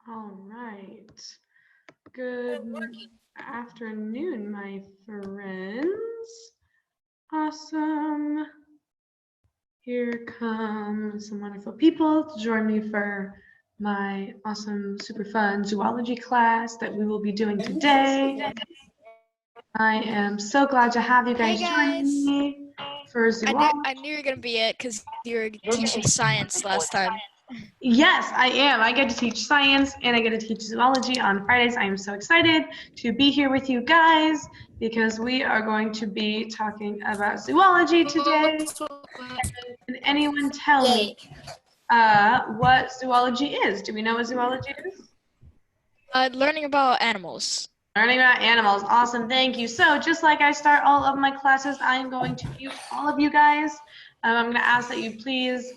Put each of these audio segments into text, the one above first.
All right. Good afternoon, my friends. Awesome. Here come some wonderful people to join me for my awesome, super fun zoology class that we will be doing today. I am so glad to have you Hey guys joining guys! me for zoology. I knew you were gonna be it because you were teaching science last time. Yes, I am. I get to teach science and I get to teach zoology on Fridays. I am so excited to be here with you guys because we are going to be talking about zoology today. Can anyone tell me what zoology is? Do we know what zoology is? Learning about animals. Learning about animals. Awesome. Thank you. So just like I start all of my classes, I am going to mute all of you guys. I'm going to ask that you please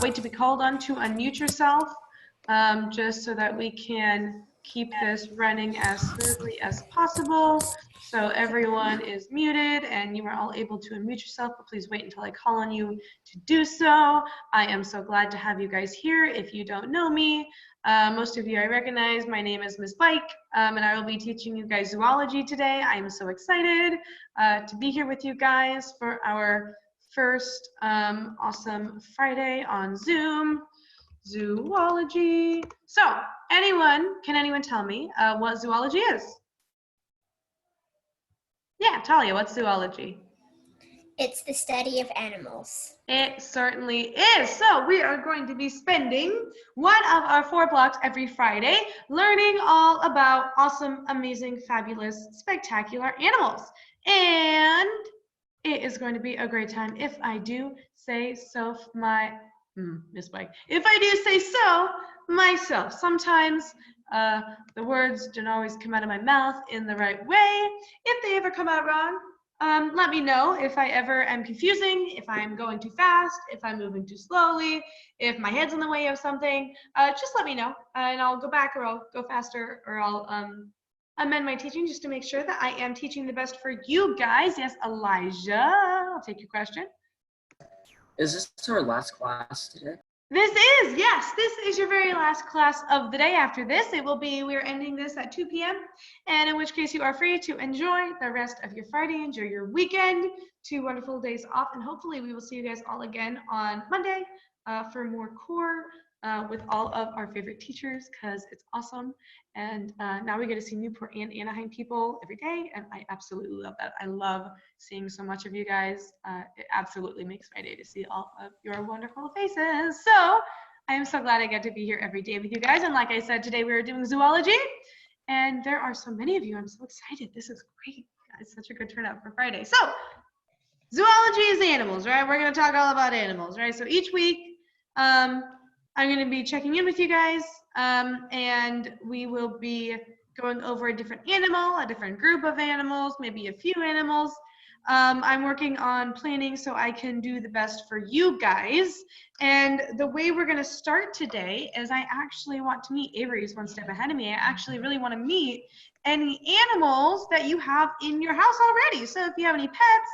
wait to be called on to unmute yourself, just so that we can keep this running as smoothly as possible. So everyone is muted and you are all able to unmute yourself, but please wait until I call on you to do so. I am so glad to have you guys here. If you don't know me, most of you I recognize. My name is Ms. Bike, and I will be teaching you guys zoology today. I am so excited to be here with you guys for our first awesome Friday on Zoom, zoology. So, can anyone tell me what zoology is? Yeah, Talia, what's zoology? It's the study of animals. It certainly is. So we are going to be spending one of our 4 blocks every Friday learning all about awesome, amazing, fabulous, spectacular animals. And it is going to be a great time if I do say so Miss Mike. If I do say so myself. Sometimes the words don't always come out of my mouth in the right way. If they ever come out wrong, let me know if I ever am confusing, if I'm going too fast, if I'm moving too slowly, if my head's in the way of something. Just let me know, and I'll go back, or I'll go faster, or I'll amend my teaching just to make sure that I am teaching the best for you guys. Yes, Elijah, I'll take your question. Is this our last class today? This is, yes, this is your very last class of the day. After this, we're ending this at 2 p.m. And in which case you are free to enjoy the rest of your Friday, enjoy your weekend, 2 wonderful days off. And hopefully we will see you guys all again on Monday for more core with all of our favorite teachers, because it's awesome. And now we get to see Newport and Anaheim people every day. And I absolutely love that. I love seeing so much of you guys. It absolutely makes my day to see all of your wonderful faces. So I am so glad I get to be here every day with you guys. And like I said, today we are doing zoology. And there are so many of you. I'm so excited. This is great. It's such a good turnout for Friday. So zoology is animals, right? We're going to talk all about animals, right? So each week, I'm going to be checking in with you guys, and we will be going over a different animal, a different group of animals, maybe a few animals. I'm working on planning so I can do the best for you guys. And the way we're going to start today is I actually want to meet Avery's one step ahead of me. I actually really want to meet any animals that you have in your house already. So if you have any pets,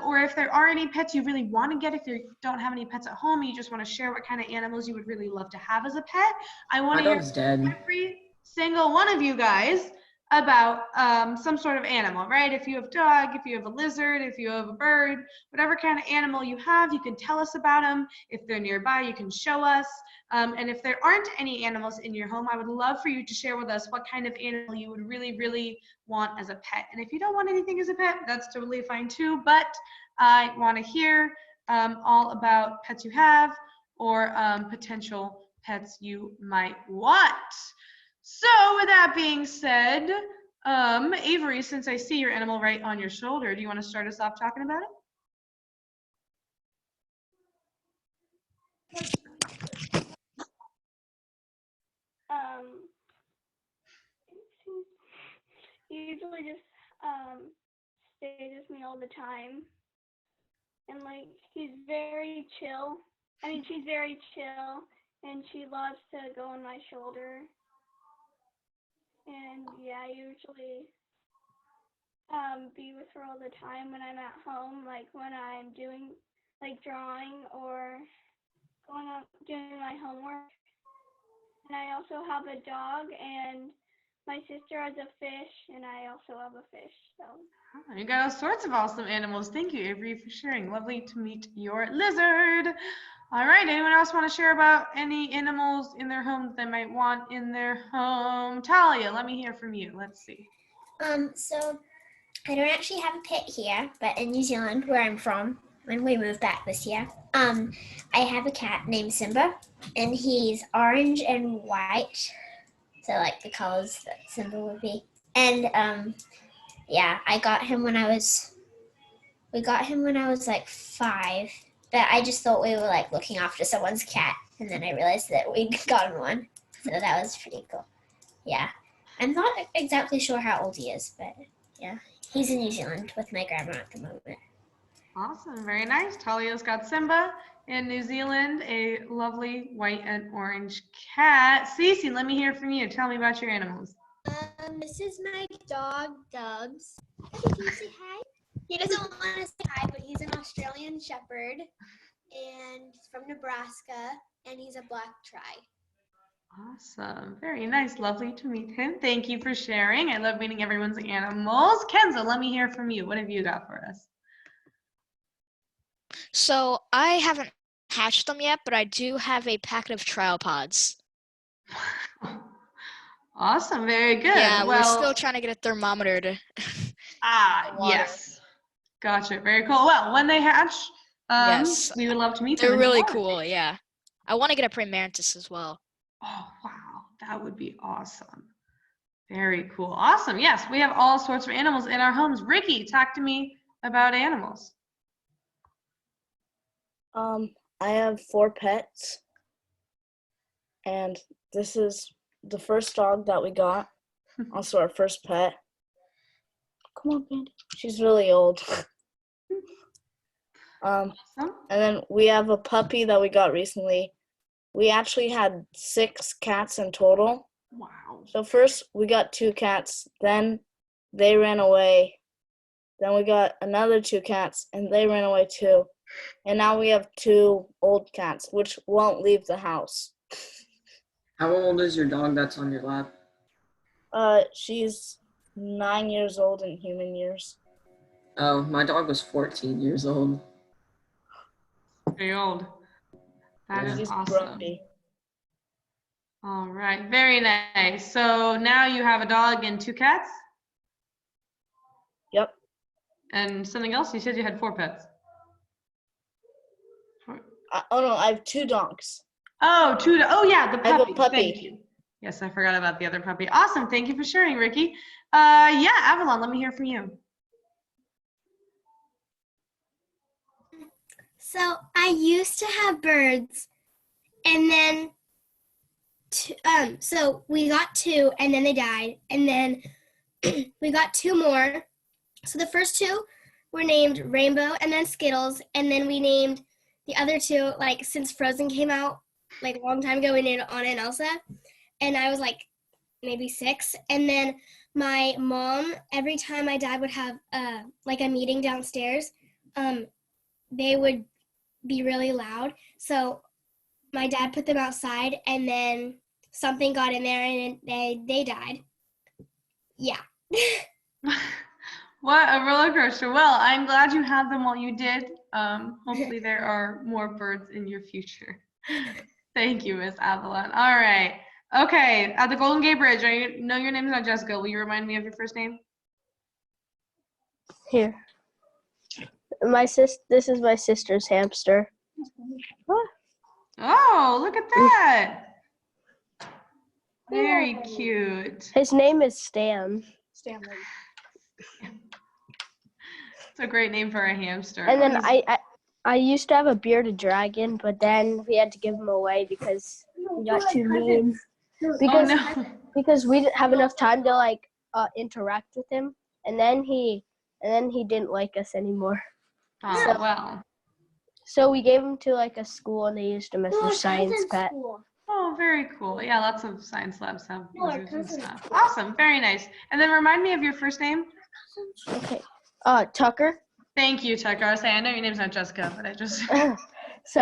or if there are any pets you really want to get, if you don't have any pets at home, you just want to share what kind of animals you would really love to have as a pet. I want to hear from every single one of you guys about some sort of animal, right? If you have a dog, if you have a lizard, if you have a bird, whatever kind of animal you have, you can tell us about them. If they're nearby, you can show us. And if there aren't any animals in your home, I would love for you to share with us what kind of animal you would really, really want as a pet. And if you don't want anything as a pet, that's totally fine too. But I want to hear all about pets you have or potential pets you might want. So with that being said, Avery, since I see your animal right on your shoulder, do you want to start us off talking about it? He usually just stays with me all the time, and like he's very chill. I mean, she's very chill, and she loves to go on my shoulder. And yeah, I usually be with her all the time when I'm at home, like when I'm doing like drawing or going on doing my homework. and I also have a dog, and my sister has a fish, and I also have a fish. So Oh, you got all sorts of awesome animals. Thank you, Avery, for sharing. Lovely to meet your lizard. All right, anyone else want to share about any animals in their home that they might want in their home? Talia, let me hear from you. Let's see. So I don't actually have a pet here, but in New Zealand, where I'm from, when we moved back this year, I have a cat named Simba, and he's orange and white, so like the colors that Simba would be. And yeah, we got him when I was like 5, but I just thought we were like looking after someone's cat, and then I realized that we'd gotten one, so that was pretty cool. Yeah, I'm not exactly sure how old he is, but yeah, he's in New Zealand with my grandma at the moment. Awesome, very nice. Talia's got Simba in New Zealand, a lovely white and orange cat. Cece, let me hear from you. Tell me about your animals. This is my dog, Dubs. Can you say hi? He doesn't want to say hi, but he's an Australian Shepherd, and he's from Nebraska, and he's a black tri. Awesome, very nice. Lovely to meet him. Thank you for sharing. I love meeting everyone's animals. Kenza, let me hear from you. What have you got for us? So I haven't hatched them yet, but I do have a packet of trial pods. Awesome, very good. Yeah, well, we're still trying to get a thermometer to. water. Yes. Gotcha, very cool. Well, when they hatch, Yes, we would love to meet them. they're and really try. cool. Yeah, I want to get a praying mantis as well. Oh, wow, that would be awesome. Very cool. Awesome. Yes, we have all sorts of animals in our homes. Ricky, talk to me about animals. I have 4 pets, and this is the first dog that we got. Also our first pet. Come on, Mandy. She's really old. Awesome. And then we have a puppy that we got recently. We actually had 6 cats in total. Wow. So first we got 2 cats, then they ran away. Then we got another 2 cats, and they ran away too. And now we have 2 old cats, which won't leave the house. How old is your dog that's on your lap? She's 9 years old in human years. Oh, my dog was 14 years old. Very old. That is She's awesome. grumpy. All right, very nice. So now you have a dog and 2 cats? Yep. And something else? You said you had 4 pets. Oh no, I have 2 dogs. Oh, 2. Oh yeah, the puppy. I have a puppy. Thank you. Yes, I forgot about the other puppy. Awesome. Thank you for sharing, Ricky. Yeah, Avalon, let me hear from you. So I used to have birds, and then so we got 2, and then they died, and then we got 2 more. So the first 2 were named Rainbow and then Skittles, and then we named the other 2 like since Frozen came out like a long time ago. We named Anna and Elsa, and I was like maybe 6. And then my mom, every time my dad would have like a meeting downstairs, they would be really loud. So my dad put them outside, and then something got in there, and they died. Yeah. What a roller coaster. Well, I'm glad you had them while you did. Hopefully there are more birds in your future. Thank you, Miss Avalon. All right. Okay, at the Golden Gate Bridge, I know your name's not Jessica. Will you remind me of your first name? Here. This is my sister's hamster. Oh, look at that. Very cute. His name is Stan. It's a great name for a hamster. And then I used to have a bearded dragon, but then we had to give him away because he got too mean. Because we didn't have enough time to like interact with him, and then he didn't like us anymore. Oh, well. So we gave him to like a school, and they used him as their science pet. Oh, very cool. Yeah, lots of science labs have lizards and stuff. Awesome, very nice. And then remind me of your first name. Okay. Tucker. Thank you, Tucker. I was saying, I know your name's not Jessica, but I just. So,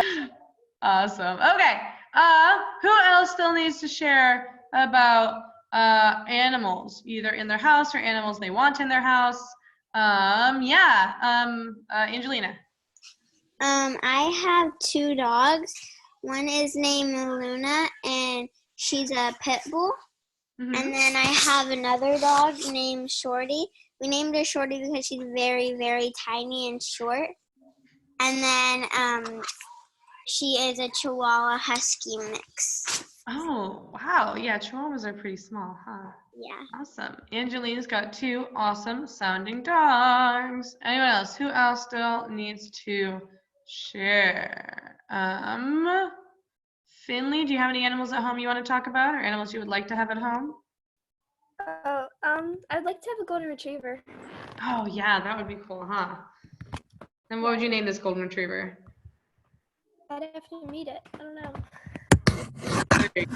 Awesome. Okay. Who else still needs to share about animals, either in their house or animals they want in their house? Angelina. I have 2 dogs. One is named Luna, and she's a pit bull. Mm-hmm. And then I have another dog named Shorty. We named her Shorty because she's very, very tiny and short. And then she is a Chihuahua Husky mix. Oh, wow. Yeah, Chihuahuas are pretty small, huh? Yeah. Awesome. Angelina's got 2 awesome sounding dogs. Anyone else? Who else still needs to share? Finley, do you have any animals at home you want to talk about, or animals you would like to have at home? I'd like to have a golden retriever. Oh, yeah, that would be cool, huh? And what would you name this golden retriever? I'd have to meet it. I don't know.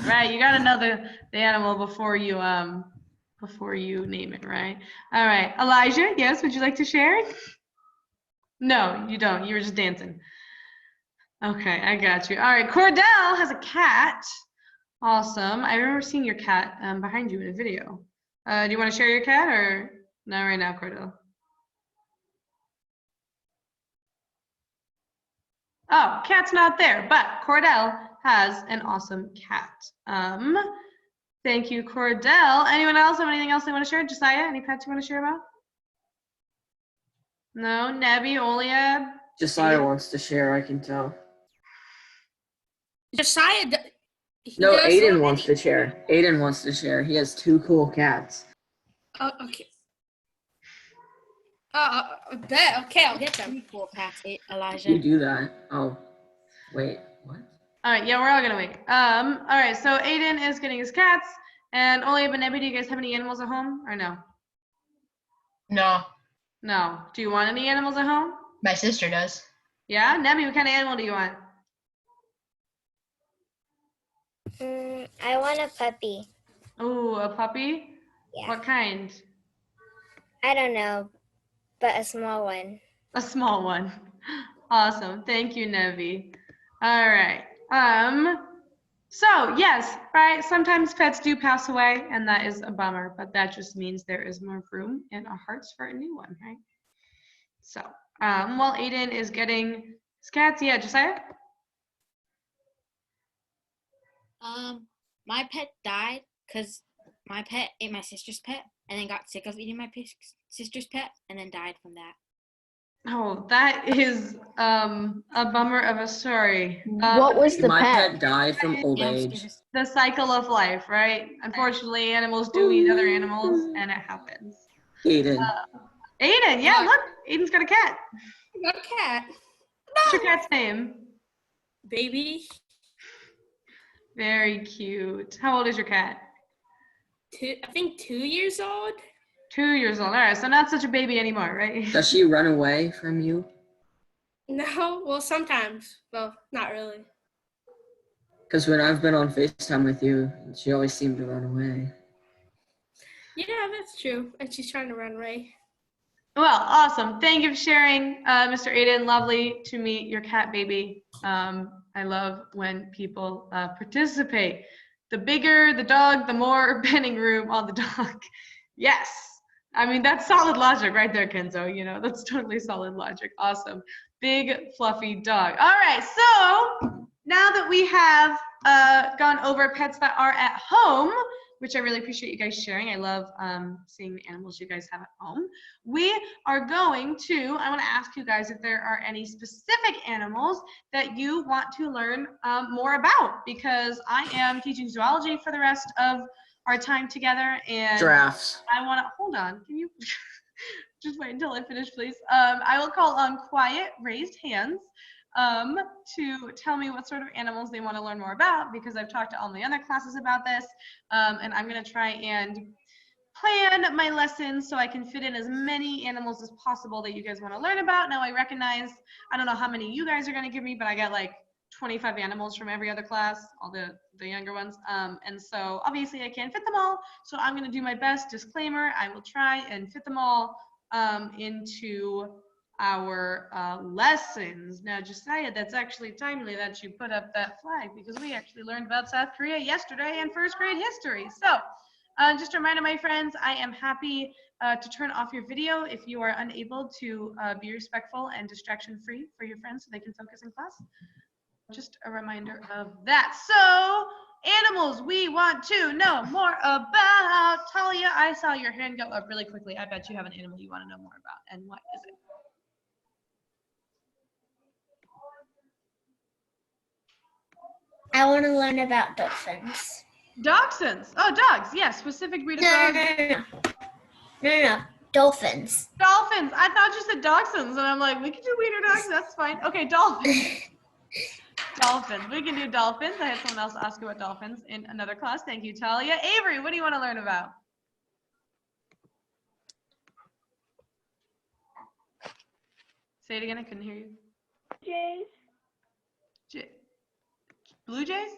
Right, you gotta know the animal before you name it, right? All right, Elijah, yes, would you like to share? No, you don't. You were just dancing. Okay, I got you. All right, Cordell has a cat. Awesome. I remember seeing your cat behind you in a video. Do you want to share your cat or not right now, Cordell? Oh, cat's not there, but Cordell has an awesome cat. Thank you, Cordell. Anyone else have anything else they want to share? Josiah, any pets you want to share about? No, Nebby, Oliab. Josiah wants to share, I can tell. Josiah. No, Aiden wants to share. Aiden wants to share. He has 2 cool cats. Oh, okay. Bet. Okay, I'll get them. Cool cats, Elijah. You do that. Oh, wait, what? All right, yeah, we're all gonna wait. All right, so Aiden is getting his cats, and Oliab and Nebby, do you guys have any animals at home or no? No, No. Do you want any animals at home? my sister does. Yeah, Nebby, what kind of animal do you want? I want a puppy. Oh, a puppy? Yeah. What kind? I don't know, but a small one. A small one. Awesome. Thank you, Nevi. All right. So yes, right. Sometimes pets do pass away, and that is a bummer, but that just means there is more room in our hearts for a new one, right? So, while Aiden is getting his cats, yeah, Josiah? My pet died because my pet ate my sister's pet and then got sick of eating my sister's pet and then died from that. Oh, that is a bummer of a story. What was the My pet? pet died from old age. The cycle of life, right? Unfortunately, animals do eat other animals, and it happens. Aiden. Aiden, yeah, look, Aiden's got a cat. I got a cat. What's your cat's name? Baby. Very cute. How old is your cat? I think 2 years old. 2 years old. All right, so not such a baby anymore, right? Does she run away from you? No, well, sometimes. Well, not really. Because when I've been on FaceTime with you, she always seemed to run away. Yeah, that's true. And she's trying to run away. Well, awesome. Thank you for sharing, Mr. Aiden. Lovely to meet your cat baby. I love when people participate. The bigger the dog, the more bedding room on the dog. Yes. I mean, that's solid logic right there, Kenzo. You know, that's totally solid logic. Awesome. Big, fluffy dog. All right, so now that we have gone over pets that are at home, which I really appreciate you guys sharing. I love seeing the animals you guys have at home. We are going to, I want to ask you guys if there are any specific animals that you want to learn more about, because I am teaching zoology for the rest of our time together, and Giraffes. I want to, hold on, can you just wait until I finish, please? I will call on quiet raised hands to tell me what sort of animals they want to learn more about, because I've talked to all my other classes about this, and I'm going to try and plan my lessons so I can fit in as many animals as possible that you guys want to learn about. Now I recognize, I don't know how many you guys are going to give me, but I got like 25 animals from every other class, all the younger ones, and so obviously I can't fit them all, so I'm going to do my best. Disclaimer, I will try and fit them all into our lessons. Now, Josiah, that's actually timely that you put up that flag because we actually learned about South Korea yesterday in first grade history. So just a reminder, my friends, I am happy to turn off your video if you are unable to be respectful and distraction-free for your friends so they can focus in class. Just a reminder of that. So, animals we want to know more about. Talia, I saw your hand go up really quickly. I bet you have an animal you want to know more about. And what is it? I want to learn about dolphins. Dachshunds. Oh, dogs. Yes, specific breed of dog. No. Dolphins. Dolphins. I thought you said dachshunds, and I'm like, we can do wiener dogs. That's fine. Okay, dolphins. Dolphins. We can do dolphins. I had someone else ask about dolphins in another class. Thank you, Talia. Avery, what do you want to learn about? Say it again. I couldn't hear you. Jays. Blue jays?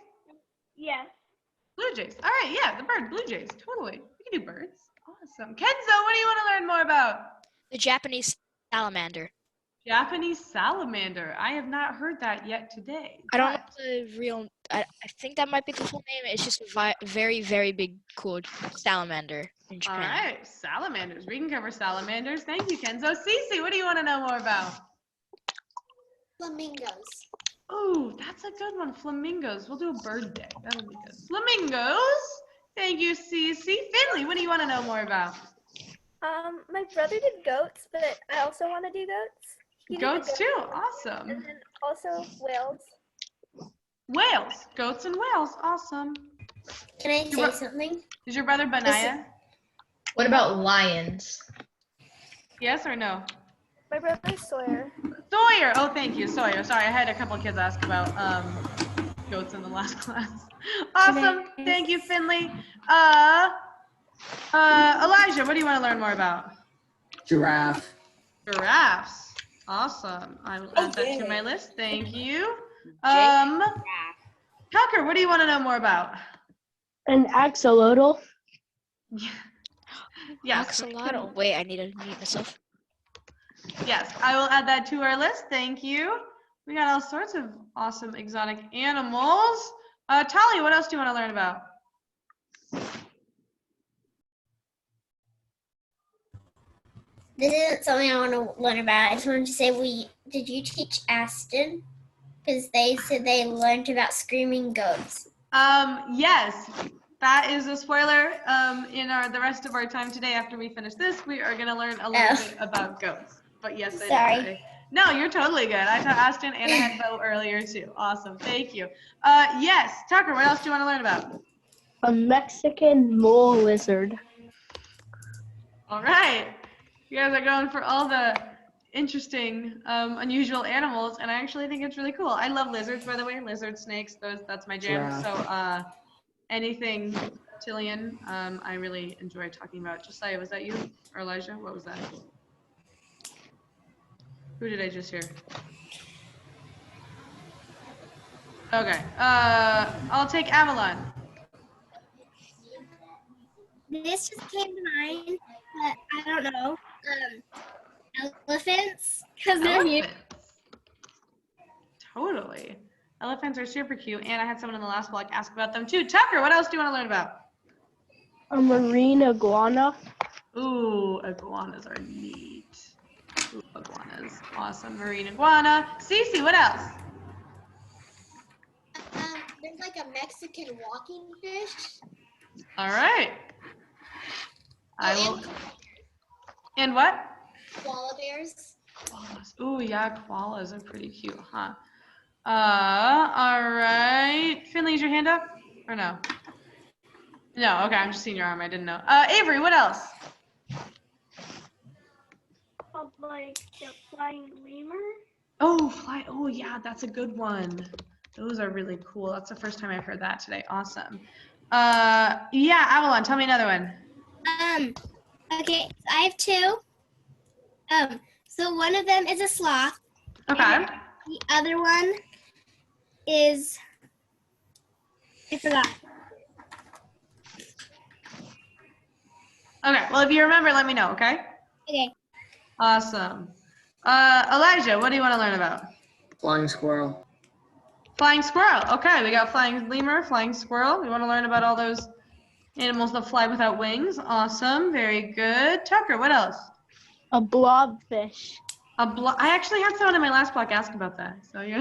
Yes. Blue jays. All right. Yeah, the bird. Blue jays. Totally. We can do birds. Awesome. Kenzo, what do you want to learn more about? The Japanese salamander. Japanese salamander. I have not heard that yet today. I don't know the real. I think that might be the full name. It's just a very, very big, cool salamander in Japan. All right, salamanders. We can cover salamanders. Thank you, Kenzo. Cece, what do you want to know more about? Flamingos. Oh, that's a good one. Flamingos. We'll do a bird day. That'll be good. Flamingos. Thank you, Cece. Finley, what do you want to know more about? My brother did goats, but I also want to do goats. He did the Goats too. one. Awesome. And then also whales. Whales. Goats and whales. Awesome. Can I say something? Is your brother Benaiah? What about lions? Yes or no? My brother's Sawyer. Sawyer. Oh, thank you, Sawyer. Sorry, I had a couple kids ask about goats in the last class. Awesome. Thank you, Finley. Elijah, what do you want to learn more about? Giraffe. Giraffes. Awesome. I will add that to my list. Thank you. Tucker, what do you want to know more about? An axolotl. Yes. Axolotl. Wait, I need to mute myself. Yes, I will add that to our list. Thank you. We got all sorts of awesome exotic animals. Talia, what else do you want to learn about? This isn't something I want to learn about. I just wanted to say, did you teach Aston? Because they said they learned about screaming goats. Yes, that is a spoiler. In the rest of our time today, after we finish this, we are going to learn a little bit about goats. But yes, I did. No, you're totally good. I taught Aston and I had Bo earlier too. Awesome, thank you. Yes, Tucker, what else do you want to learn about? A Mexican mole lizard. All right, you guys are going for all the interesting, unusual animals, and I actually think it's really cool. I love lizards, by the way. Lizards, snakes, that's my jam. Giraffe. So anything reptilian, I really enjoy talking about. Josiah, was that you or Elijah? What was that? Who did I just hear? Okay, I'll take Avalon. This just came to mind, but I don't know. Elephants, because they're huge. Totally. Elephants are super cute, and I had someone in the last block ask about them too. Tucker, what else do you want to learn about? A marine iguana. Ooh, iguanas are neat. Ooh, iguanas. Awesome. Marine iguana. Cece, what else? There's like a Mexican walking fish. All right. I will. And what? Koala bears. Koalas. Ooh, yeah, koalas are pretty cute, huh? All right. Finley, is your hand up? Or no? No, okay, I'm just seeing your arm. I didn't know. Avery, what else? Like the flying lemur. Oh, yeah, that's a good one. Those are really cool. That's the first time I've heard that today. Awesome. Yeah, Avalon, tell me another one. Okay, so I have two. So one of them is a sloth. Okay. The other one is, I forgot. Okay, well, if you remember, let me know, okay? Okay. Awesome. Elijah, what do you want to learn about? Flying squirrel. Flying squirrel. Okay, we got flying lemur, flying squirrel. We want to learn about all those animals that fly without wings. Awesome. Very good. Tucker, what else? A blobfish. I actually had someone in my last block ask about that. So yeah.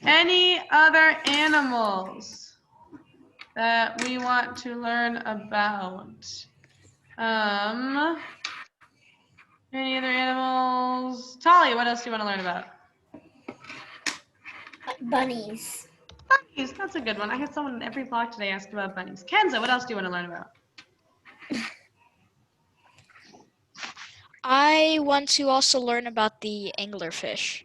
Any other animals that we want to learn about? Any other animals? Talia, what else do you want to learn about? Bunnies. Bunnies, that's a good one. I had someone in every block today ask about bunnies. Kenza, what else do you want to learn about? I want to also learn about the anglerfish.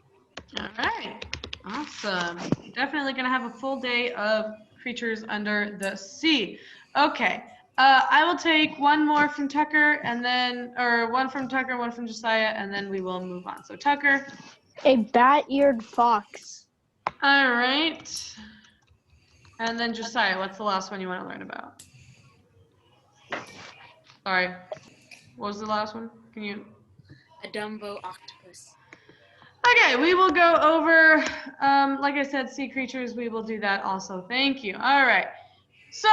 All right, awesome. Definitely gonna have a full day of creatures under the sea. Okay, I will take one more from Tucker and then, or one from Tucker, one from Josiah, and then we will move on. So Tucker. A bat-eared fox. All right. And then Josiah, what's the last one you want to learn about? Sorry, what was the last one? Can you? A Dumbo octopus. Okay, we will go over, like I said, sea creatures. We will do that also. Thank you. All right. So,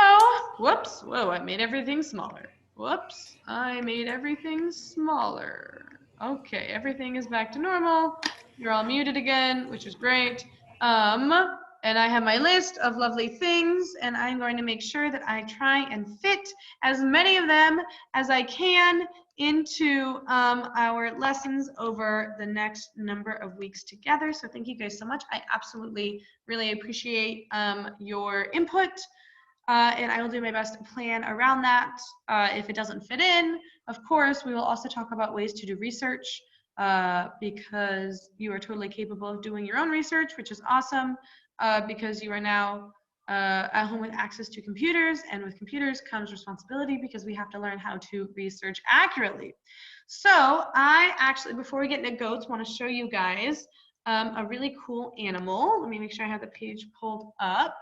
whoops. Whoa, I made everything smaller. Whoops, I made everything smaller. Okay, everything is back to normal. You're all muted again, which is great. And I have my list of lovely things, and I'm going to make sure that I try and fit as many of them as I can into our lessons over the next number of weeks together. So thank you guys so much. I absolutely really appreciate your input. And I will do my best to plan around that. If it doesn't fit in, of course, we will also talk about ways to do research because you are totally capable of doing your own research, which is awesome because you are now at home with access to computers, and with computers comes responsibility because we have to learn how to research accurately. So I actually, before we get into goats, want to show you guys a really cool animal. Let me make sure I have the page pulled up.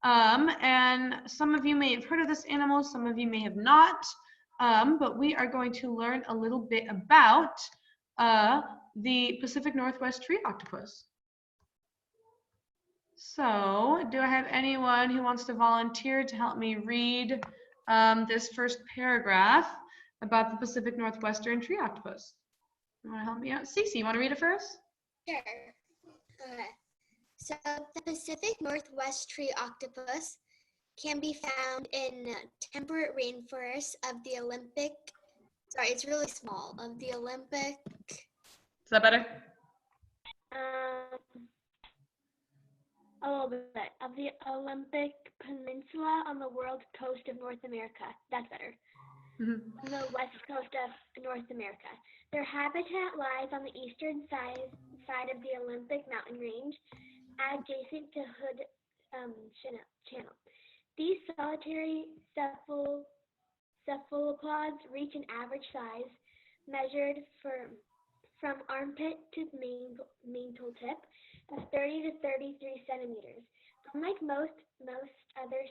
And some of you may have heard of this animal, some of you may have not, but we are going to learn a little bit about the Pacific Northwest tree octopus. So, do I have anyone who wants to volunteer to help me read this first paragraph about the Pacific Northwestern tree octopus? You want to help me out? Cece, you want to read it first? Sure. Okay. So the Pacific Northwest tree octopus can be found in temperate rainforests of the Olympic, sorry, it's really small, of the Olympic. Is that better? A little bit of the Olympic Peninsula on the world coast of North America. That's better. On the west coast of North America. Their habitat lies on the eastern side of the Olympic mountain range, adjacent to Hood Channel. These solitary cephalopods reach an average size, measured from armpit to mantle tip, of 30 to 33 centimeters. Unlike most other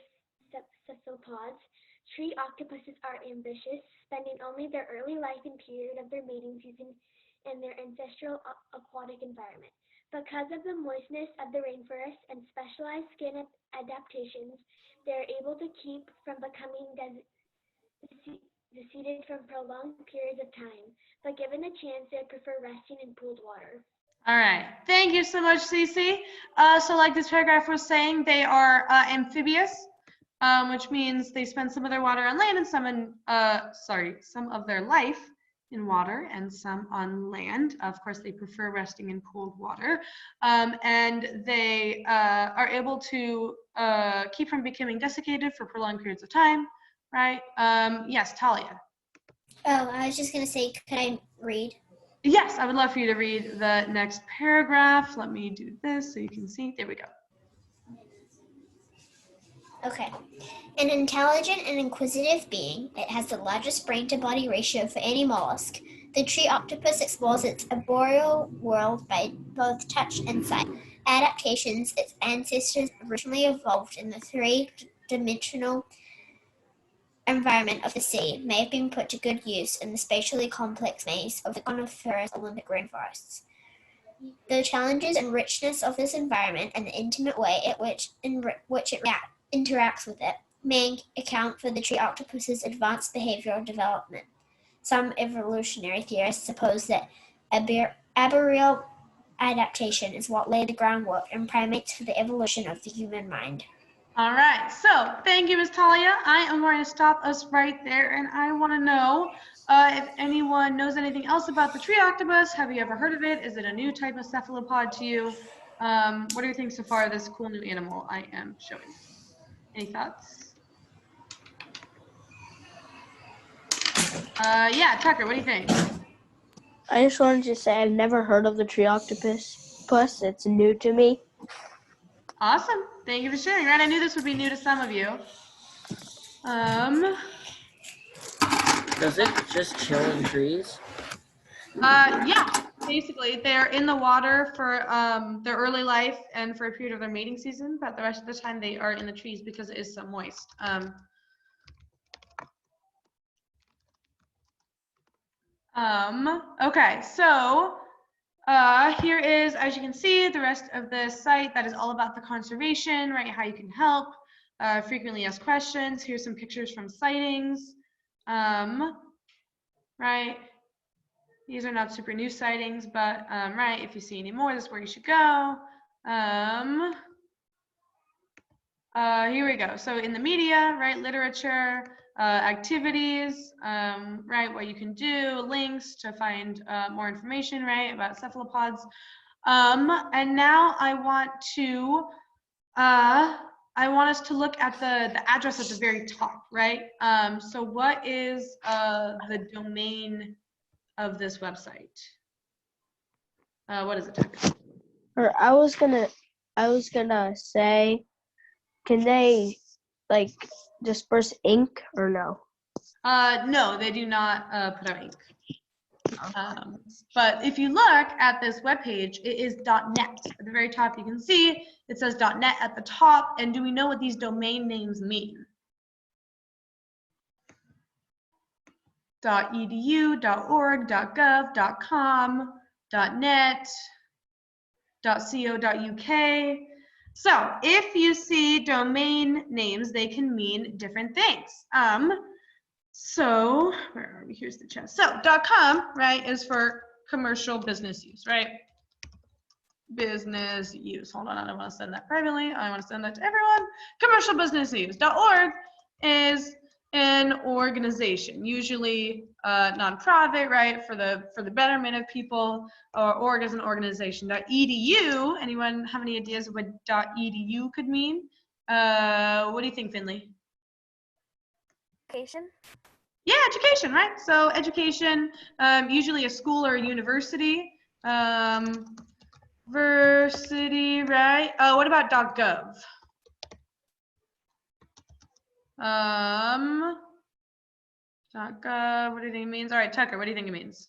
cephalopods, tree octopuses are ambitious, spending only their early life and period of their mating season in their ancestral aquatic environment. Because of the moistness of the rainforest and specialized skin adaptations, they are able to keep from becoming deseated from prolonged periods of time. But given the chance, they prefer resting in pooled water. All right, thank you so much, Cece. So like this paragraph was saying, they are amphibious, which means they spend some of their water on land and some of their life in water and some on land. Of course, they prefer resting in pooled water. And they are able to keep from becoming desiccated for prolonged periods of time, right? Yes, Talia. Oh, I was just going to say, could I read? Yes, I would love for you to read the next paragraph. Let me do this so you can see. There we go. Okay. An intelligent and inquisitive being, it has the largest brain-to-body ratio for any mollusk. The tree octopus explores its arboreal world by both touch and sight. Adaptations, its ancestors originally evolved in the three-dimensional environment of the sea may have been put to good use in the spatially complex maze of the coniferous Olympic rainforests. The challenges and richness of this environment and the intimate way in which it interacts with it may account for the tree octopus's advanced behavioral development. Some evolutionary theorists suppose that arboreal adaptation is what laid the groundwork in primates for the evolution of the human mind. All right, so thank you, Ms. Talia. I am going to stop us right there, and I want to know if anyone knows anything else about the tree octopus. Have you ever heard of it? Is it a new type of cephalopod to you? What do you think so far of this cool new animal I am showing? Any thoughts? Yeah, Tucker, what do you think? I just wanted to say I've never heard of the tree octopus. It's new to me. Awesome. Thank you for sharing. Right, I knew this would be new to some of you. Does it just chill in trees? Yeah, basically they're in the water for their early life and for a period of their mating season, but the rest of the time they are in the trees because it is so moist. Okay, so here is, as you can see, the rest of the site that is all about the conservation, right? How you can help, frequently asked questions. Here's some pictures from sightings, right? These are not super new sightings, but right, if you see any more, this is where you should go. Here we go. So in the media, right, literature, activities, right, what you can do, links to find more information, right, about cephalopods. And now I want us to look at the address at the very top, right? So what is the domain of this website? What is it, Tucker? Or I was gonna say, can they like disperse ink or no? No, they do not put out ink. But if you look at this webpage, it is .net. At the very top, you can see it says .net at the top. And do we know what these domain names mean? .edu, .org, .gov, .com, .net, .co.uk. So if you see domain names, they can mean different things. So where are we? Here's the chest. So .com, right, is for commercial business use, right? Business use. Hold on, I don't want to send that privately. I want to send that to everyone. Commercial business use. .org is an organization, usually nonprofit, right, for the betterment of people, or org is an organization. .edu, anyone have any ideas of what .edu could mean? What do you think, Finley? Education. Yeah, education, right? So education, usually a school or a university. University, right? What about .gov? .gov, what do you think it means? All right, Tucker, what do you think it means?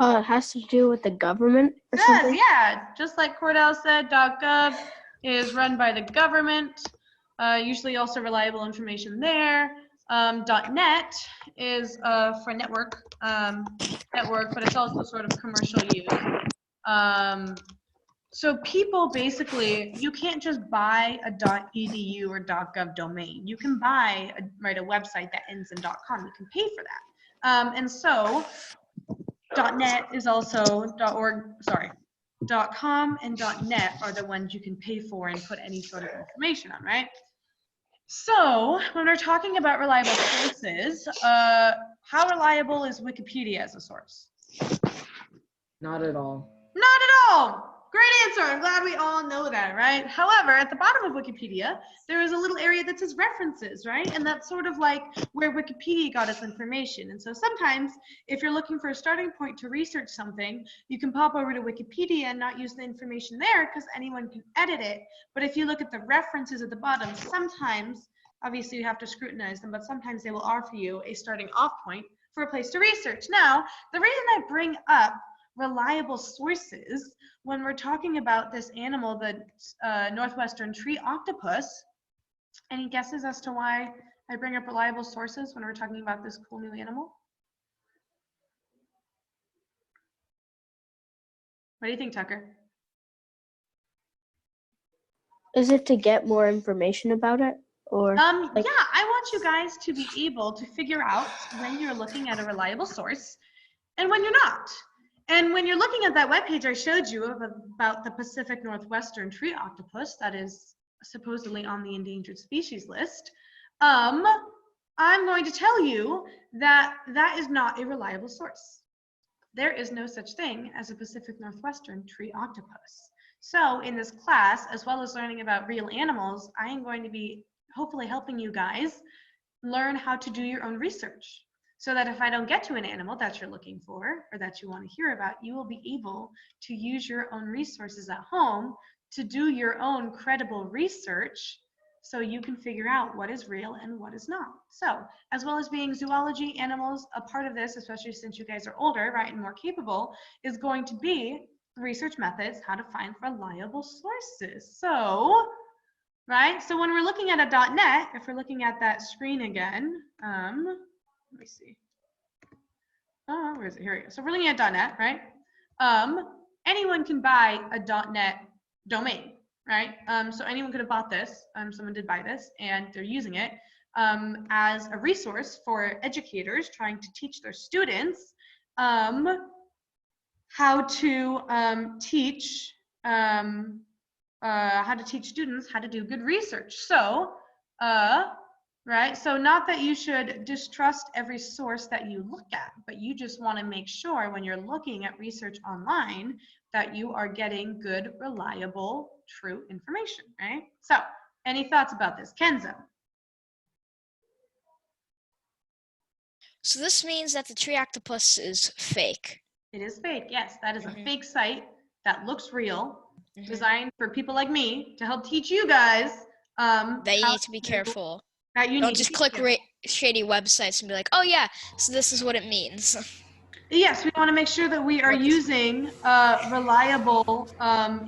It has to do with the government or It does, something? yeah. Just like Cordell said, .gov is run by the government. Usually also reliable information there. .net is for network, but it's also sort of commercial use. So people basically, you can't just buy a .edu or .gov domain. You can buy a website that ends in .com. You can pay for that. And so .net is also .org, sorry, .com and .net are the ones you can pay for and put any sort of information on, right? So when we're talking about reliable sources, how reliable is Wikipedia as a source? Not at all. Not at all. Great answer. I'm glad we all know that, right? However, at the bottom of Wikipedia, there is a little area that says references, right? And that's sort of like where Wikipedia got its information. And so sometimes if you're looking for a starting point to research something, you can pop over to Wikipedia and not use the information there because anyone can edit it. But if you look at the references at the bottom, sometimes, obviously you have to scrutinize them, but sometimes they will offer you a starting off point for a place to research. Now, the reason I bring up reliable sources when we're talking about this animal, the northwestern tree octopus, any guesses as to why I bring up reliable sources when we're talking about this cool new animal? What do you think, Tucker? Is it to get more information about it? Or Yeah, I want you guys to be able to figure out when you're looking at a reliable source and when you're not. And when you're looking at that webpage I showed you about the Pacific Northwestern tree octopus that is supposedly on the endangered species list, I'm going to tell you that that is not a reliable source. There is no such thing as a Pacific Northwestern tree octopus. So in this class, as well as learning about real animals, I am going to be hopefully helping you guys learn how to do your own research, so that if I don't get to an animal that you're looking for or that you want to hear about, you will be able to use your own resources at home to do your own credible research, so you can figure out what is real and what is not. So as well as being zoology, animals, a part of this, especially since you guys are older, right, and more capable, is going to be research methods, how to find reliable sources. So, right, so when we're looking at a .NET, if we're looking at that screen again, let me see. Oh, where is it? Here we go. So we're looking at .NET, right? Anyone can buy a .NET domain, right? So anyone could have bought this. Someone did buy this, and they're using it as a resource for educators trying to teach their students how to teach students how to do good research. So, right? So not that you should distrust every source that you look at, but you just want to make sure when you're looking at research online that you are getting good, reliable, true information, right? So, any thoughts about this? Kenzo? So this means that the tree octopus is fake. It is fake, yes. That is a fake site that looks real, designed for people like me to help teach you guys that you need to be careful. Don't just click shady websites and be like, oh yeah, so this is what it means. Yes, we want to make sure that we are using reliable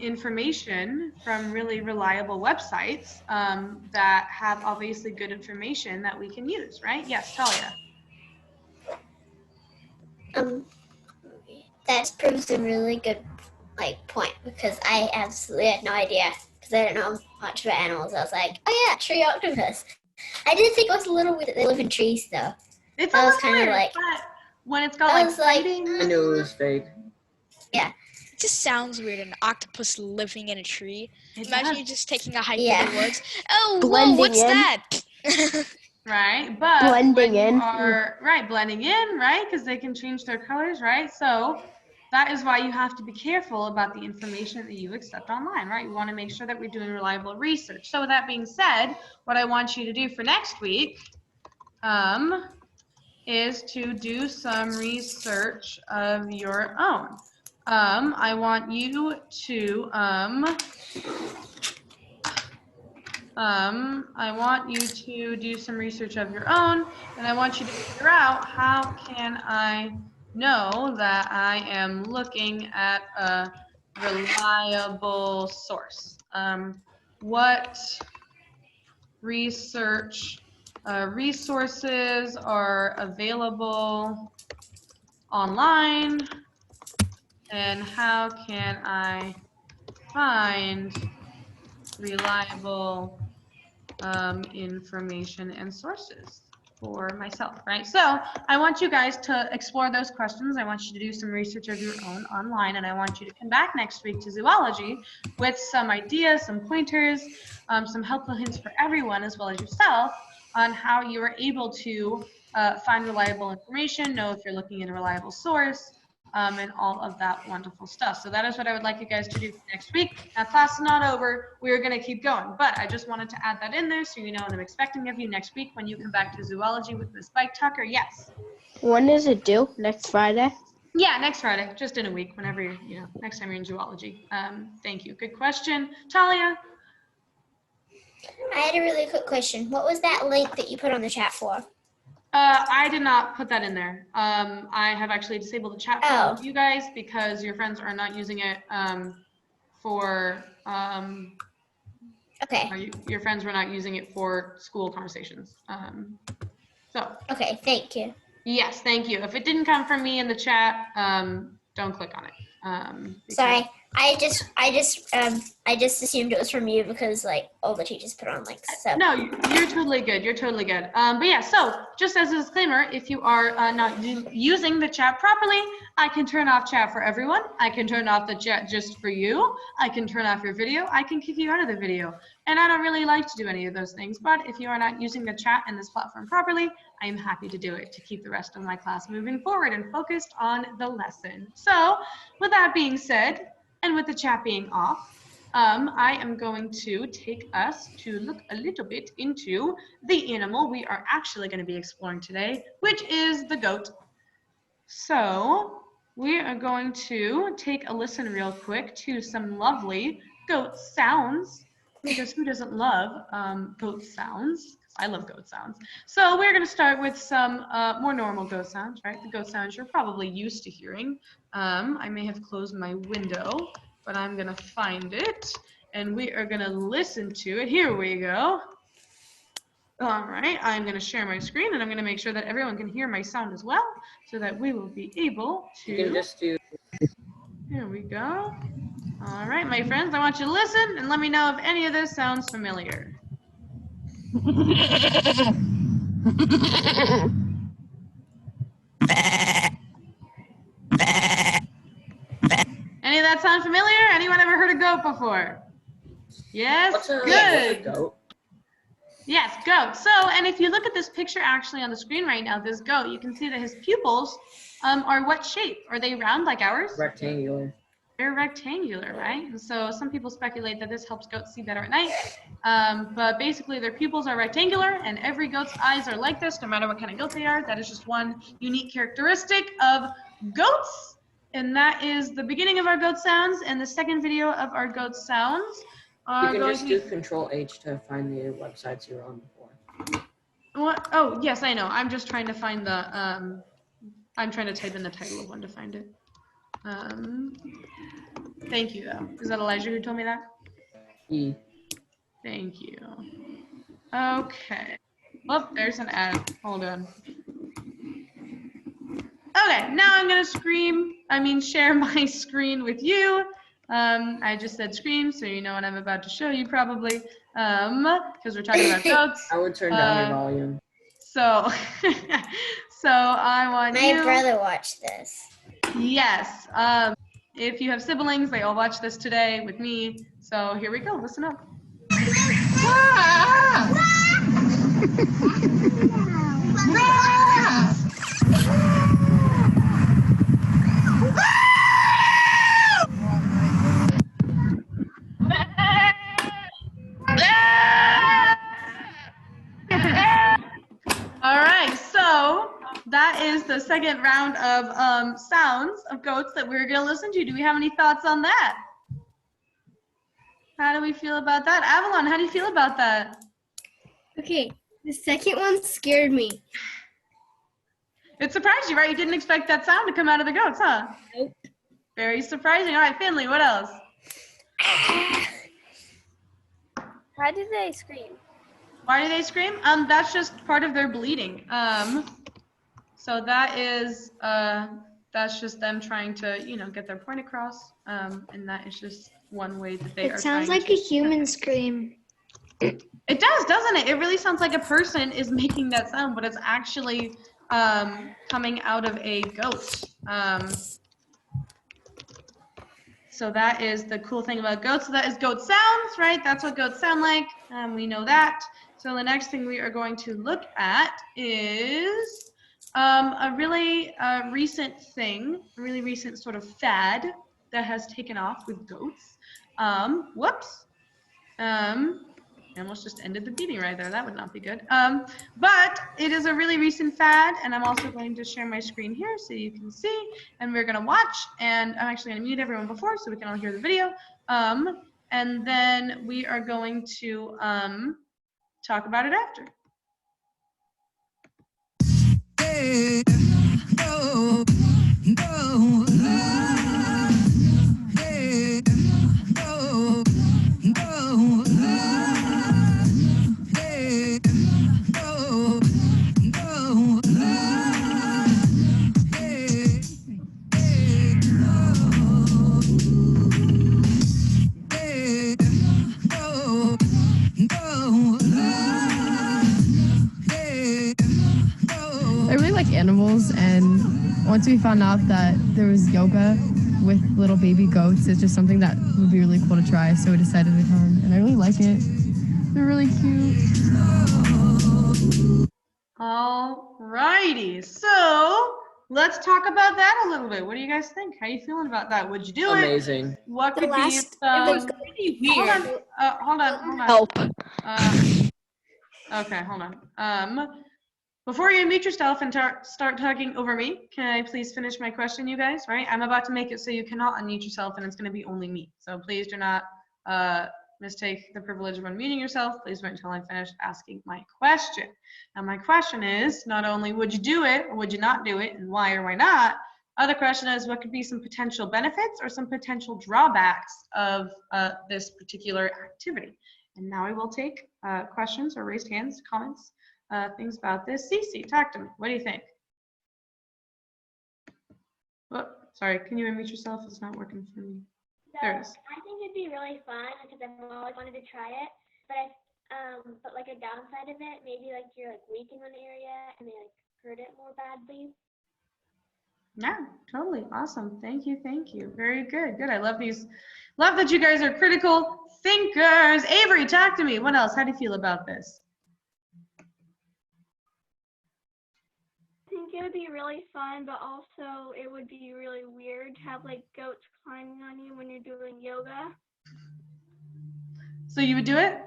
information from really reliable websites that have obviously good information that we can use, right? Yes, Talia. That proves a really good point, because I absolutely had no idea, because I didn't know much about animals. I was like, oh yeah, tree octopus. I did think it was a little weird that they live in trees, though. It's a little weird, but when it's got fighting, I knew it was fake. Yeah. It just sounds weird, an octopus living in a tree. Imagine you just taking a hike in the woods. Oh, whoa, what's that? Right, but blending in, right, because they can change their colors, right? So that is why you have to be careful about the information that you accept online, right? You want to make sure that we're doing reliable research. So with that being said, what I want you to do for next week is to do some research of your own. I want you to do some research of your own, and I want you to figure out, how can I know that I am looking at a reliable source? What research resources are available online, and how can I find reliable information and sources for myself, right? So I want you guys to explore those questions. I want you to do some research of your own online, and I want you to come back next week to zoology with some ideas, some pointers, some helpful hints for everyone as well as yourself on how you are able to find reliable information, know if you're looking at a reliable source, and all of that wonderful stuff. So that is what I would like you guys to do for next week. Now, class is not over. We are going to keep going, but I just wanted to add that in there so you know what I'm expecting of you next week when you come back to zoology with Miss Bike Tucker. Yes. When is it due? Next Friday? Yeah, next Friday, just in a week, whenever you're, next time you're in zoology. Thank you. Good question. Talia? I had a really quick question. What was that link that you put on the chat for? I did not put that in there. I have actually disabled the chat for all of you guys because your friends are not using it for Okay. Your friends were not using it for school conversations. Okay, thank you. Yes, thank you. If it didn't come from me in the chat, don't click on it. Sorry, I just assumed it was from you because like all the teachers put on like so. No, you're totally good. You're totally good. But yeah, so just as a disclaimer, if you are not using the chat properly, I can turn off chat for everyone. I can turn off the chat just for you. I can turn off your video. I can kick you out of the video. And I don't really like to do any of those things. But if you are not using the chat and this platform properly, I am happy to do it to keep the rest of my class moving forward and focused on the lesson. So with that being said, and with the chat being off, I am going to take us to look a little bit into the animal we are actually going to be exploring today, which is the goat. So we are going to take a listen real quick to some lovely goat sounds, because who doesn't love goat sounds? I love goat sounds. So we're going to start with some more normal goat sounds, right? The goat sounds you're probably used to hearing. I may have closed my window, but I'm going to find it, and we are going to listen to it. Here we go. All right, I'm going to share my screen, and I'm going to make sure that everyone can hear my sound as well, so that we will be able to. You can just do. Here we go. All right, my friends, I want you to listen and let me know if any of this sounds familiar. Any of that sound familiar? Anyone ever heard a goat before? Yes? Good. Goat? Yes, goat. So, and if you look at this picture actually on the screen right now, this goat, you can see that his pupils are what shape? Are they round like ours? Rectangular. They're rectangular, right? And so some people speculate that this helps goats see better at night. But basically their pupils are rectangular, and every goat's eyes are like this, no matter what kind of goat they are. That is just one unique characteristic of goats. And that is the beginning of our goat sounds, and the second video of our goat sounds are you can just to do Control-H to find the websites you were on before. What? Oh, yes, I know. I'm just trying to find the, I'm trying to type in the title of one to find it. Thank you, though. Is that Elijah who told me that? E. Thank you. Okay. Oh, there's an ad. Hold on. Okay, now I'm gonna share my screen with you. I just said screen, so you know what I'm about to show you probably, because we're talking about goats. I would turn down your volume. So, so I want My brother watched this. Yes. If you have siblings, they all watch this today with me. So here we go. Listen up. All right, so that is the second round of sounds of goats that we're gonna listen to. Do we have any thoughts on that? How do we feel about that? Avalon, how do you feel about that? Okay, the second one scared me. It surprised you, right? You didn't expect that sound to come out of the goats, huh? Nope. Very surprising. All right, Finley, what else? Why do they scream? Why do they scream? That's just part of their bleeding. So that is, that's just them trying to, get their point across. And that is just one way that they are. It sounds like a human scream. It does, doesn't it? It really sounds like a person is making that sound, but it's actually coming out of a goat. So that is the cool thing about goats. So that is goat sounds, right? That's what goats sound like. We know that. So the next thing we are going to look at is a really recent thing, a really recent sort of fad that has taken off with goats. Whoops. I almost just ended the meeting right there. That would not be good. But it is a really recent fad, and I'm also going to share my screen here so you can see, and we're going to watch, and I'm actually going to mute everyone before so we can all hear the video. And then we are going to talk about it after. Hey, oh, oh, hey, oh, oh, once we found out that there was yoga with little baby goats, it's just something that would be really cool to try. So we decided to come, and I really like it. They're really cute. All righty. So let's talk about that a little bit. What do you guys think? How are you feeling about that? Would you do it? Amazing. What could It was pretty weird. Hold on. Help. Okay, hold on. Before you unmute yourself and start talking over me, can I please finish my question, you guys? Right? I'm about to make it so you cannot unmute yourself, and it's going to be only me. So please do not mistake the privilege of unmuting yourself. Please wait until I finish asking my question. Now, my question is not only would you do it or would you not do it, and why or why not. Other question is what could be some potential benefits or some potential drawbacks of this particular activity. And now I will take questions or raised hands, comments. Things about this. Cece, talk to me. What do you think? Oh, sorry, can you unmute yourself? It's not working for me. There it is. I think it'd be really fun because I've always wanted to try it. But like a downside of it, maybe like you're like weak in one area and they like hurt it more badly. Yeah, totally. Awesome. Thank you. Very good. Good. I love these. Love that you guys are critical thinkers. Avery, talk to me. What else? How do you feel about this? I think it would be really fun, but also it would be really weird to have like goats climbing on you when you're doing yoga. So you would do it?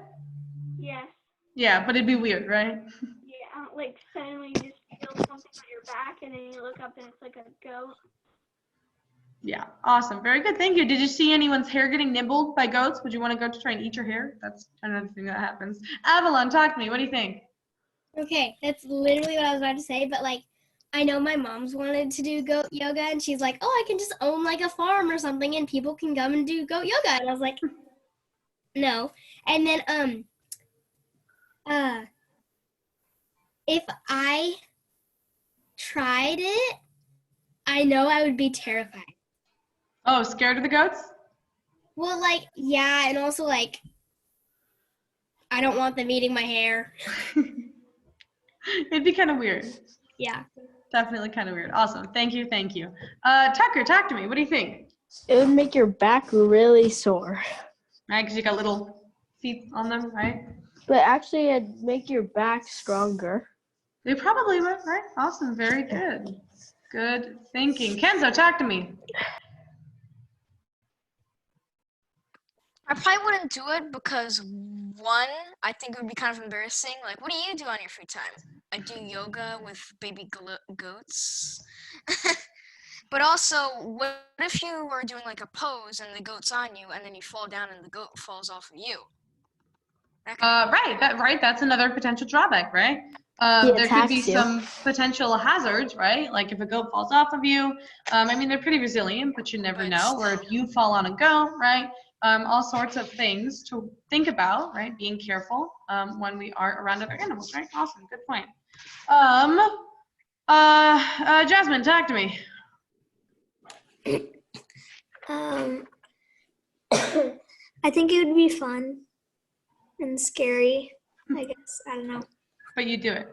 Yes. Yeah, but it'd be weird, right? Yeah, like suddenly you just feel something on your back and then you look up and it's like a goat. Yeah, awesome. Very good. Thank you. Did you see anyone's hair getting nibbled by goats? Would you want to go to try and eat your hair? That's another thing that happens. Avalon, talk to me. What do you think? Okay, that's literally what I was about to say, but like, I know my mom's wanted to do goat yoga, and she's like, oh, I can just own like a farm or something, and people can come and do goat yoga. And I was like, no. And then, if I tried it, I know I would be terrified. Oh, scared of the goats? Well, like, yeah, and also like, I don't want them eating my hair. It'd be kind of weird. Yeah. Definitely kind of weird. Awesome. Thank you. Tucker, talk to me. What do you think? It would make your back really sore. Right, because you got little feet on them, right? But actually, it'd make your back stronger. They probably would, right? Awesome. Very good. Good thinking. Kenzo, talk to me. I probably wouldn't do it because, one, I think it would be kind of embarrassing. Like, what do you do on your free time? I do yoga with baby goats. But also, what if you were doing like a pose and the goat's on you and then you fall down and the goat falls off of you? Right. That's another potential drawback, right? There could be some potential hazards, right? Like if a goat falls off of you, I mean, they're pretty resilient, but you never know. Or if you fall on a goat, right? All sorts of things to think about, right? Being careful when we are around other animals, right? Awesome, good point. Jasmine, talk to me. I think it would be fun and scary, I guess. I don't know. But you do it.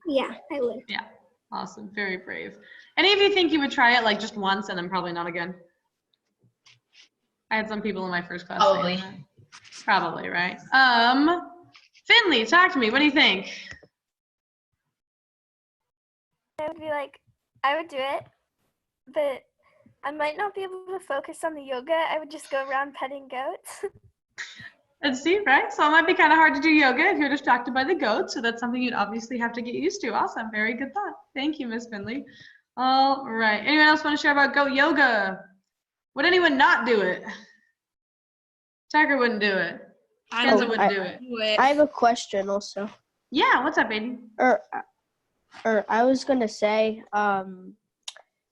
Yeah, I would. Yeah, awesome, very brave. Any of you think you would try it like just once and then probably not again? I had some people in my first class. Probably. Probably, right? Finley, talk to me. What do you think? I would be like, I would do it, but I might not be able to focus on the yoga. I would just go around petting goats. And see, right? So it might be kind of hard to do yoga if you're distracted by the goats. So that's something you'd obviously have to get used to. Awesome. Very good thought. Thank you, Miss Finley. All right. Anyone else want to share about goat yoga? Would anyone not do it? Tucker wouldn't do it. Kenza wouldn't do it. I have a question also. Yeah, what's up, baby? Or I was gonna say,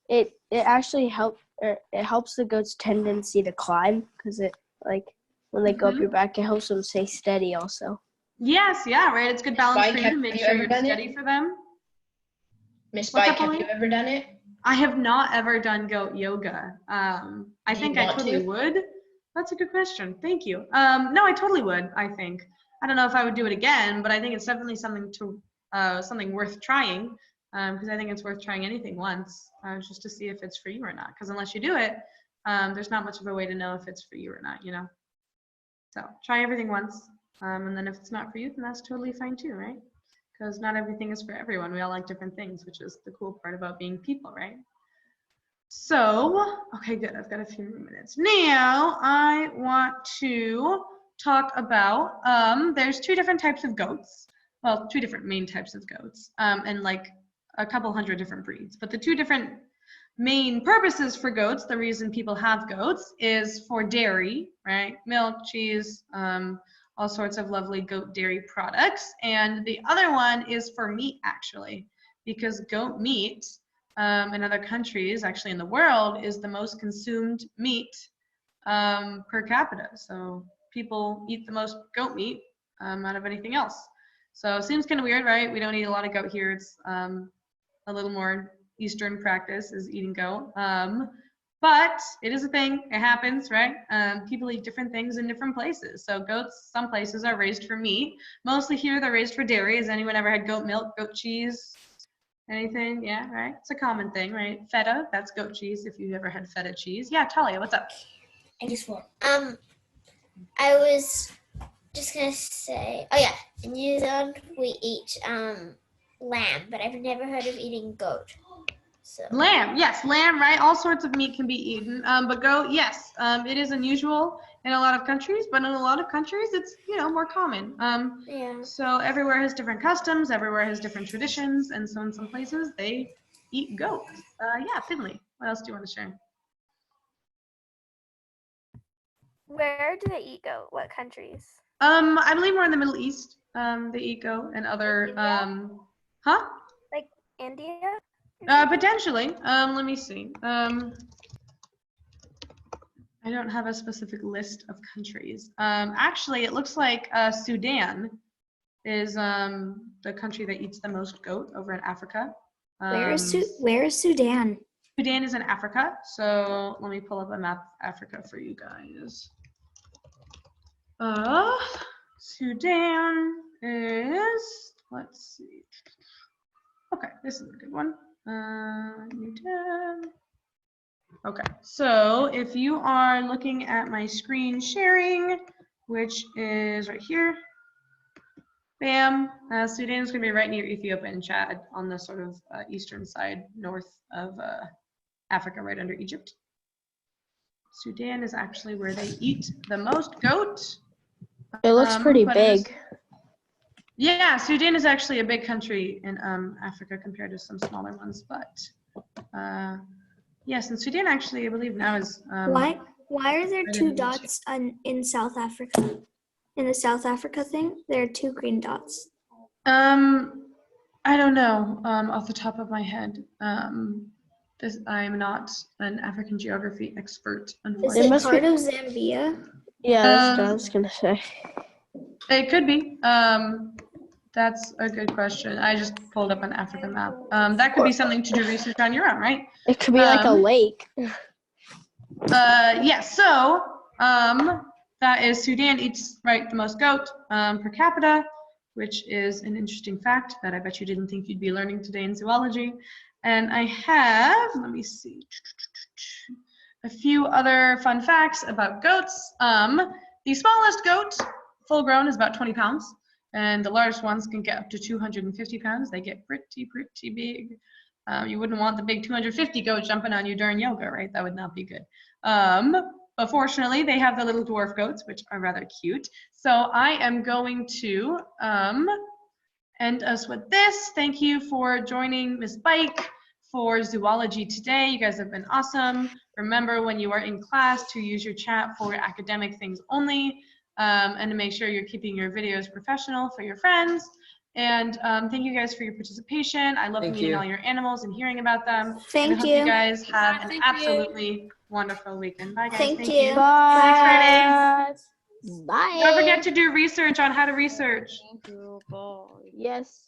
it actually helps the goat's tendency to climb because it like when they go up your back, it helps them stay steady also. Yes, yeah, right. It's good balance for you to make sure you're steady for them. Miss Spike, have you ever done it? I have not ever done goat yoga. I think I totally would. That's a good question. Thank you. No, I totally would, I think. I don't know if I would do it again, but I think it's definitely something worth trying. because I think it's worth trying anything once, just to see if it's for you or not. Because unless you do it, there's not much of a way to know if it's for you or not, you know? So try everything once, and then if it's not for you, then that's totally fine too, right? Because not everything is for everyone. We all like different things, which is the cool part about being people, right? So, okay, good. I've got a few more minutes. Now, I want to talk about, there's two different types of goats. Well, two different main types of goats, and like a couple hundred different breeds. But the two different main purposes for goats, the reason people have goats, is for dairy, right? Milk, cheese, all sorts of lovely goat dairy products. And the other one is for meat, actually, because goat meat in other countries, actually in the world, is the most consumed meat per capita. So people eat the most goat meat out of anything else. So it seems kind of weird, right? We don't eat a lot of goat here. It's a little more Eastern practice is eating goat. But it is a thing. It happens, right? People eat different things in different places. So goats, some places are raised for meat. Mostly here, they're raised for dairy. Has anyone ever had goat milk, goat cheese? Anything? Yeah, right? It's a common thing, right? Feta, that's goat cheese if you've ever had feta cheese. Yeah, Talia, what's up? I just want. I was just gonna say, oh yeah, in New Zealand we eat lamb, but I've never heard of eating goat. So. Lamb, yes, lamb, right? All sorts of meat can be eaten, but goat, yes, it is unusual in a lot of countries, but in a lot of countries it's, you know, more common. Yeah. So everywhere has different customs, everywhere has different traditions, and so in some places they eat goat. Yeah, Finley, what else do you want to share? Where do they eat goat? What countries? I believe we're in the Middle East. They eat goat and other, huh? Like India? Potentially. Let me see. I don't have a specific list of countries. Actually, it looks like Sudan is the country that eats the most goat over in Africa. Where is Sudan? Sudan is in Africa. So let me pull up a map of Africa for you guys. Sudan is, let's see. Okay, this is a good one. Okay, so if you are looking at my screen sharing, which is right here, bam, Sudan is going to be right near Ethiopia and Chad on the sort of eastern side, north of Africa, right under Egypt. Sudan is actually where they eat the most goat. It looks pretty big. Yeah, Sudan is actually a big country in Africa compared to some smaller ones, but yes, and Sudan actually, I believe now is. Why are there two dots in South Africa? In the South Africa thing, there are two green dots. I don't know off the top of my head. I'm not an African geography expert, unfortunately. Is it part of Zambia? Yeah, that's what I was gonna say. It could be. That's a good question. I just pulled up an African map. That could be something to do research on your own, right? It could be like a lake. Yeah, so that is Sudan eats the most goat per capita, which is an interesting fact that I bet you didn't think you'd be learning today in zoology. And I have, let me see, a few other fun facts about goats. The smallest goat, full grown, is about 20 pounds. And the largest ones can get up to 250 pounds. They get pretty big. You wouldn't want the big 250 goat jumping on you during yoga, right? That would not be good. But fortunately, they have the little dwarf goats, which are rather cute. So I am going to end us with this. Thank you for joining Miss Bike for zoology today. You guys have been awesome. Remember when you are in class to use your chat for academic things only, and to make sure you're keeping your videos professional for your friends. And thank you guys for your participation. I love meeting all your animals and hearing about them. And I hope you guys have an absolutely wonderful weekend. Bye guys. Thank you. Bye. Bye. Don't forget to do research on how to research. Yes.